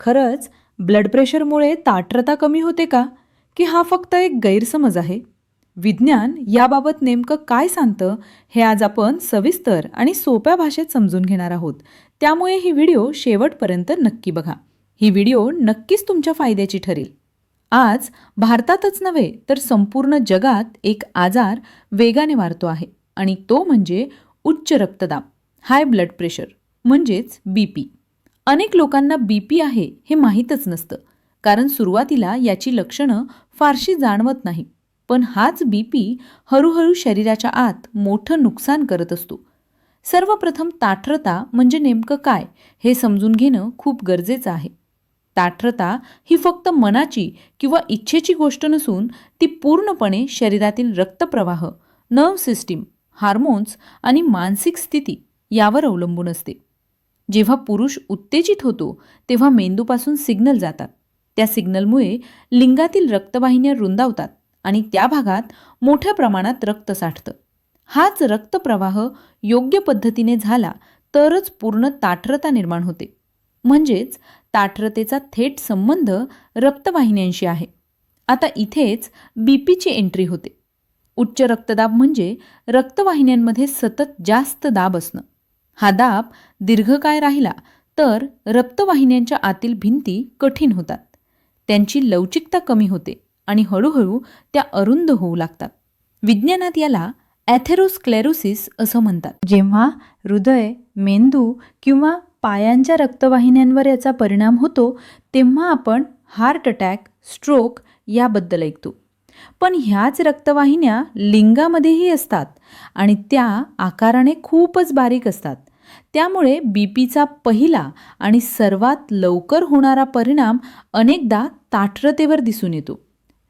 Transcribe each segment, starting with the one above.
खरंच ब्लड प्रेशरमुळे ताठरता कमी होते का? की हा फक्त एक गैरसमज आहे? विज्ञान याबाबत नेमकं काय सांगतं हे आज आपण सविस्तर आणि सोप्या भाषेत समजून घेणार आहोत. त्यामुळे ही व्हिडिओ शेवटपर्यंत नक्की बघा. ही व्हिडिओ नक्कीच तुमच्या फायद्याची ठरेल. आज भारतातच नव्हे तर संपूर्ण जगात एक आजार वेगाने वाढतो आहे आणि तो म्हणजे उच्च रक्तदाब, हाय ब्लड प्रेशर म्हणजेच बीपी. अनेक लोकांना बीपी आहे हे माहीतच नसतं, कारण सुरुवातीला याची लक्षणं फारशी जाणवत नाही. पण हाच बीपी हळूहळू शरीराच्या आत मोठं नुकसान करत असतो. सर्वप्रथम ताठरता म्हणजे नेमकं काय हे समजून घेणं खूप गरजेचं आहे. ताठरता ही फक्त मनाची किंवा इच्छेची गोष्ट नसून ती पूर्णपणे शरीरातील रक्तप्रवाह, नर्व्ह सिस्टीम, हार्मोन्स आणि मानसिक स्थिती यावर अवलंबून असते. जेव्हा पुरुष उत्तेजित होतो तेव्हा मेंदूपासून सिग्नल जातात. त्या सिग्नलमुळे लिंगातील रक्तवाहिन्या रुंदावतात आणि त्या भागात मोठ्या प्रमाणात रक्त साठतं. हाच रक्तप्रवाह योग्य पद्धतीने झाला तरच पूर्ण ताठरता निर्माण होते. म्हणजेच ताठरतेचा थेट संबंध रक्तवाहिन्यांशी आहे. आता इथेच बीपीची एंट्री होते. उच्च रक्तदाब म्हणजे रक्तवाहिन्यांमध्ये सतत जास्त दाब असणं. हा दाब दीर्घकाळ राहिला तर रक्तवाहिन्यांच्या आतील भिंती कठीण होतात, त्यांची लवचिकता कमी होते आणि हळूहळू त्या अरुंद होऊ लागतात. विज्ञानात याला ॲथेरोस्क्लेरोसिस असं म्हणतात. जेव्हा हृदय, मेंदू किंवा पायांच्या रक्तवाहिन्यांवर याचा परिणाम होतो तेव्हा आपण हार्ट अटॅक, स्ट्रोक याबद्दल ऐकतो. पण ह्याच रक्तवाहिन्या लिंगामध्येही असतात आणि त्या आकाराने खूपच बारीक असतात. त्यामुळे बीपीचा पहिला आणि सर्वात लवकर होणारा परिणाम अनेकदा ताठरतेवर दिसून येतो.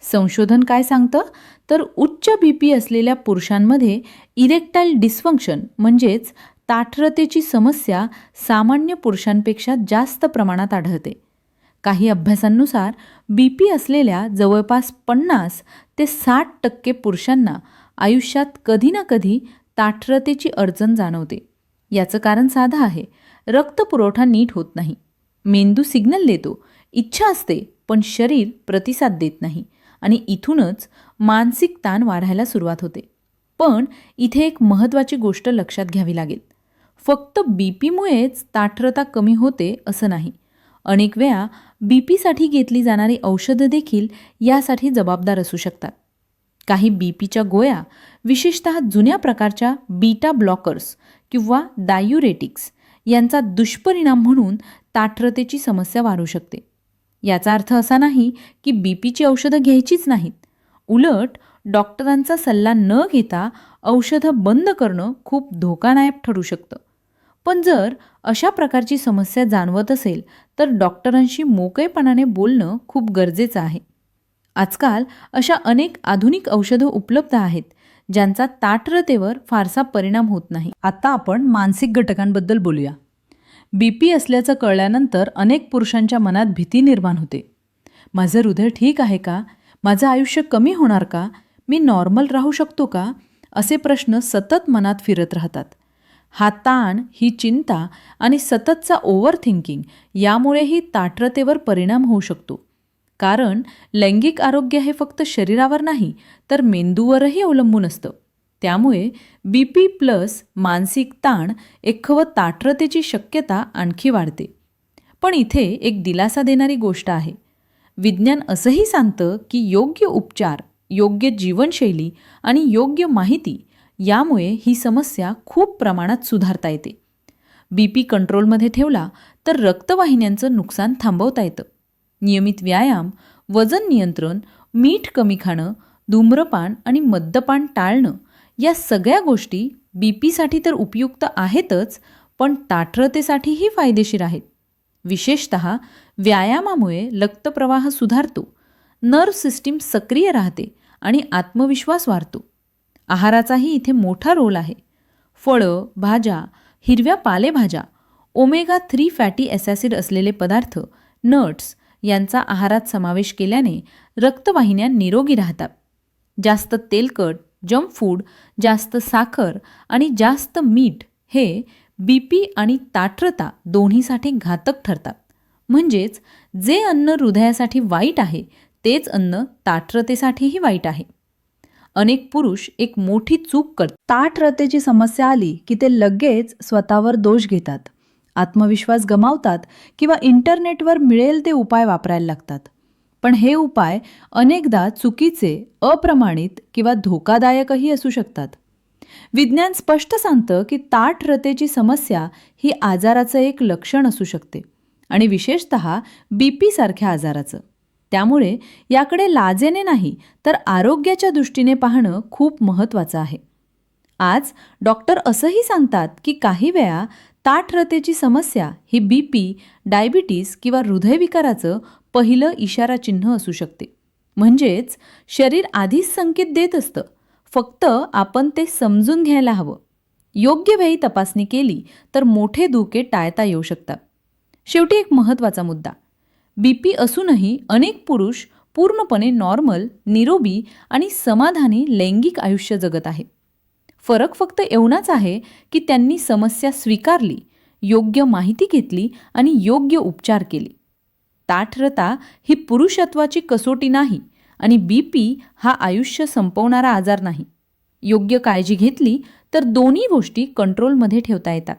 संशोधन काय सांगतं तर उच्च बीपी असलेल्या पुरुषांमध्ये इरेक्टाईल डिस्फंक्शन म्हणजेच ताठरतेची समस्या सामान्य पुरुषांपेक्षा जास्त प्रमाणात आढळते. काही अभ्यासांनुसार बीपी असलेल्या जवळपास 50 ते 60% पुरुषांना आयुष्यात कधी ना कधी ताठरतेची अडचण जाणवते. याचं कारण साधं आहे, रक्तपुरवठा नीट होत नाही. मेंदू सिग्नल देतो, इच्छा असते पण शरीर प्रतिसाद देत नाही आणि इथूनच मानसिक ताण वाढायला सुरुवात होते. पण इथे एक महत्त्वाची गोष्ट लक्षात घ्यावी लागेल. फक्त बीपीमुळेच ताठरता कमी होते असं नाही. अनेक वेळा बीपीसाठी घेतली जाणारी औषधं देखील यासाठी जबाबदार असू शकतात. काही बीपीच्या गोळ्या, विशेषतः जुन्या प्रकारच्या बीटा ब्लॉकर्स किंवा डायुरेटिक्स यांचा दुष्परिणाम म्हणून ताठरतेची समस्या वाढू शकते. याचा अर्थ असा नाही की बीपीची औषधं घ्यायचीच नाहीत. उलट डॉक्टरांचा सल्ला न घेता औषधं बंद करणं खूप धोकादायक ठरू शकतं. पण जर अशा प्रकारची समस्या जाणवत असेल तर डॉक्टरांशी मोकळेपणाने बोलणं खूप गरजेचं आहे. आजकाल अशा अनेक आधुनिक औषधं उपलब्ध आहेत ज्यांचा ताठरतेवर फारसा परिणाम होत नाही. आता आपण मानसिक घटकांबद्दल बोलूया. बीपी असल्याचं कळल्यानंतर अनेक पुरुषांच्या मनात भीती निर्माण होते. माझं हृदय ठीक आहे का? माझं आयुष्य कमी होणार का? मी नॉर्मल राहू शकतो का? असे प्रश्न सतत मनात फिरत राहतात. हा ताण, ही चिंता आणि सततचा ओव्हर थिंकिंग यामुळेही ताठरतेवर परिणाम होऊ शकतो. कारण लैंगिक आरोग्य हे फक्त शरीरावर नाही तर मेंदूवरही अवलंबून असतं. त्यामुळे बीपी प्लस मानसिक ताण एखावं ताठरतेची शक्यता आणखी वाढते. पण इथे एक दिलासा देणारी गोष्ट आहे. विज्ञान असंही सांगतं की योग्य उपचार, योग्य जीवनशैली आणि योग्य माहिती यामुळे ही समस्या खूप प्रमाणात सुधारता येते. बीपी कंट्रोलमध्ये ठेवला तर रक्तवाहिन्यांचं नुकसान थांबवता येतं. नियमित व्यायाम, वजन नियंत्रण, मीठ कमी खाणं, धूम्रपान आणि मद्यपान टाळणं या सगळ्या गोष्टी बीपीसाठी तर उपयुक्त आहेतच, पण ताठरतेसाठीही फायदेशीर आहेत. विशेषतः व्यायामामुळे रक्तप्रवाह सुधारतो, नर्व्ह सिस्टीम सक्रिय राहते आणि आत्मविश्वास वाढतो. आहाराचाही इथे मोठा रोल आहे. फळं, भाज्या, हिरव्या पालेभाज्या, ओमेगा 3 फॅटी ॲसिड असलेले पदार्थ, नट्स यांचा आहारात समावेश केल्याने रक्तवाहिन्या निरोगी राहतात. जास्त तेलकट, जंक फूड, जास्त साखर आणि जास्त मीठ हे बीपी आणि ताठरता दोन्हीसाठी घातक ठरतात. म्हणजेच जे अन्न हृदयासाठी वाईट आहे तेच अन्न ताठरतेसाठीही वाईट आहे. अनेक पुरुष एक मोठी चूक करतात. ताठरतेची समस्या आली की ते लगेच स्वतःवर दोष घेतात, आत्मविश्वास गमावतात किंवा इंटरनेटवर मिळेल ते उपाय वापरायला लागतात. पण हे उपाय अनेकदा चुकीचे, अप्रमाणित किंवा धोकादायकही असू शकतात. विज्ञान स्पष्ट सांगतं की ताठरतेची समस्या ही आजाराचं एक लक्षण असू शकते आणि विशेषतः BP सारख्या आजाराचं. त्यामुळे याकडे लाजेने नाही तर आरोग्याच्या दृष्टीने पाहणं खूप महत्त्वाचं आहे. आज डॉक्टर असंही सांगतात की काही वेळा ताठरतेची समस्या ही BP, डायबिटीस किंवा हृदयविकाराचं पहिलं इशारा चिन्ह असू शकते. म्हणजेच शरीर आधीच संकेत देत असतं, फक्त आपण ते समजून घ्यायला हवं. योग्य वेळी तपासणी केली तर मोठे धोके टाळता येऊ शकतात. शेवटी एक महत्त्वाचा मुद्दा, BP असूनही अनेक पुरुष पूर्णपणे नॉर्मल, निरोगी आणि समाधानी लैंगिक आयुष्य जगत आहेत. फरक फक्त एवढाच आहे की त्यांनी समस्या स्वीकारली, योग्य माहिती घेतली आणि योग्य उपचार केले. ताठरता ही पुरुषत्वाची कसोटी नाही आणि BP हा आयुष्य संपवणारा आजार नाही. योग्य काळजी घेतली तर दोन्ही गोष्टी कंट्रोलमध्ये ठेवता येतात.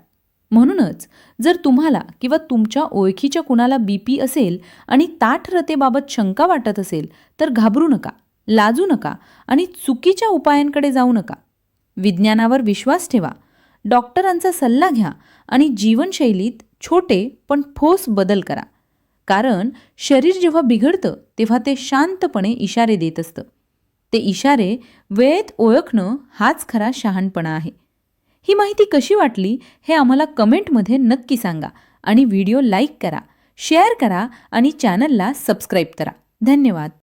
म्हणूनच जर तुम्हाला किंवा तुमच्या ओळखीच्या कुणाला BP असेल आणि ताठरतेबाबत शंका वाटत असेल तर घाबरू नका, लाजू नका आणि चुकीच्या उपायांकडे जाऊ नका. विज्ञानावर विश्वास ठेवा, डॉक्टरांचा सल्ला घ्या आणि जीवनशैलीत छोटे पण ठोस बदल करा. कारण शरीर जेव्हा बिघडतं तेव्हा ते शांतपणे इशारे देत असतं. ते इशारे वेळेत ओळखणं हाच खरा शहाणपणा आहे. ही माहिती कशी वाटली हे आम्हाला कमेंटमध्ये नक्की सांगा आणि व्हिडिओ लाईक करा, शेअर करा आणि चॅनलला सबस्क्राईब करा. धन्यवाद.